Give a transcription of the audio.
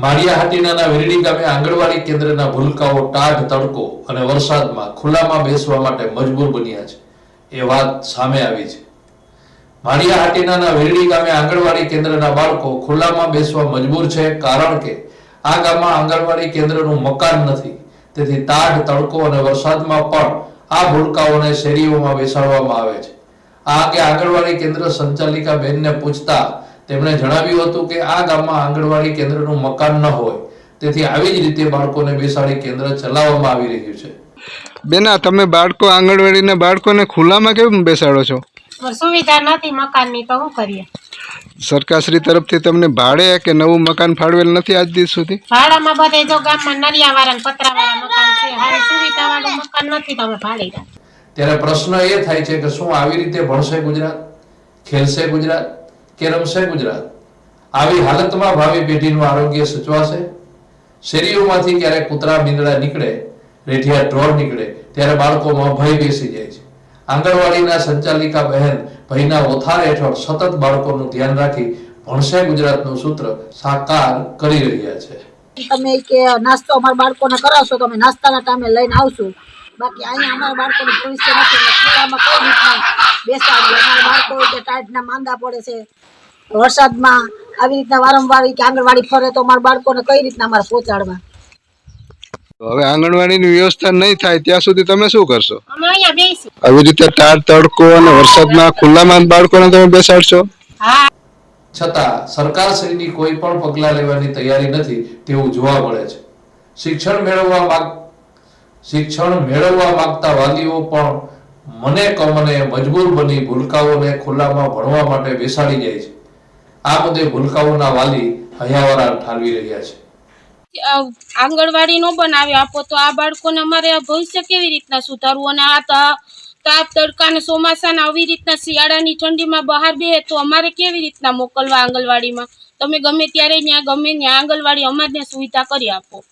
માળિયાહાટીના વેરડી ગામે આંગણવાડી કેન્દ્રના ભૂલકાઓ ટાઢ તડકો અને વરસાદમાં ખુલ્લામાં બેસવા માટે મજબૂર બન્યા છે એ વાત સામે આવી છે। માળિયાહાટીના વેરડી ગામે આંગણવાડી કેન્દ્રના બાળકો ખુલ્લામાં બેસવા મજબૂર છે, કારણ કે આ ગામમાં આંગણવાડી કેન્દ્રનું મકાન નથી। તેથી ટાઢ તડકો અને વરસાદમાં પણ આ ભૂલકાઓને શેરીઓમાં બેસાડવામાં આવે છે। આ અંગે આંગણવાડી કેન્દ્ર સંચાલિકા બેનને પૂછતા તેમણે જણાવ્યું હતું કે આ ગામમાં આંગણવાડી કેન્દ્રનું મકાન ન હોય, તેથી આવી જ રીતે બાળકોને બેસાડી કેન્દ્ર ચલાવવામાં આવી રહ્યું છે। બેના, તમે બાળકો આંગણવાડીના બાળકોને ખુલ્લામાં કેમ બેસાડો છો? સુવિધા નથી મકાનની, તો શું કરીએ? સરકારશ્રી તરફથી તમને ભાડે કે નવું મકાન ફાળવેલ નથી આજ દિવસ સુધી? ભાડામાં બધે જો ગામમાં નરિયાવાળા ને પતરાવાળા મકાન છે, હારી સુવિધાવાળું મકાન નથી, તો અમે ભાડે રાખીએ। ત્યારે પ્રશ્ન એ થાય છે કે શું આવી રીતે ભણશે ગુજરાત, ખેલશે ગુજરાત કે રમશે ગુજરાત? આવી હાલતમાં ભાવિ પેઢીનું આરોગ્ય સચવાશે? શેરીઓમાંથી ક્યારેક કૂતરા મીંદડા નીકળે, રેઠિયા ઢોર નીકળે ત્યારે બાળકોમાં ભય બેસી જાય છે। આંગણવાડીના સંચાલિકા બહેન ભયના ઓથાર હેઠળ સતત બાળકોનું ધ્યાન રાખી ભણશે ગુજરાતનું સૂત્ર સાકાર કરી રહ્યા છે। તમે કે નાસ્તો અમારા બાળકોને કરાવશો તો અમે નાસ્તાના ટાઈમે લઈને આવશું, બાકી અહીંયા અમારા બાળકોનું ભવિષ્ય નથી એટલે ખુલ્લામાં કોઈ રીતના બેસાડીએ। અમારા બાળકો જે ટાઈટના માંદા પડે છે વરસાદમાં, આવી રીતના વારંવાર કે આંગણવાડી ફરે તો અમારા બાળકોને કઈ રીતના અમારે પહોંચાડવા? હવે આંગણવાડીની વ્યવસ્થા નહીં થાય ત્યાં સુધી તમે શું કરશો? અમે અહીંયા બેસી આવી રીતે ટાઢ તડકો અને વરસાદમાં ખુલ્લામાં બાળકોને તમે બેસાડશો? હા, છતાં સરકારશ્રીની કોઈ પણ પગલાં લેવાની તૈયારી નથી તેવું જોવા મળે છે। શિક્ષણ મેળવવા માંગતા વાલીઓ પણ મને કમને મજબૂર બની ભૂલકાઓને ખુલ્લામાં ભણવા માટે બેસાડી જાય છે। આ મુદ્દે ભૂલકાઓના વાલી હૈયાવરા ઠાલવી રહ્યા છે। આંગણવાડી નો બનાવી આપો તો આ બાળકોને અમારે ભવિષ્ય કેવી રીતના સુધારવું? અને આ તાપ તડકા ને ચોમાસાના આવી રીતના શિયાળાની ઠંડીમાં બહાર બે તો અમારે કેવી રીતના મોકલવા આંગણવાડીમાં? તમે ગમે ત્યારે ત્યાં આંગણવાડી અમારને સુવિધા કરી આપો।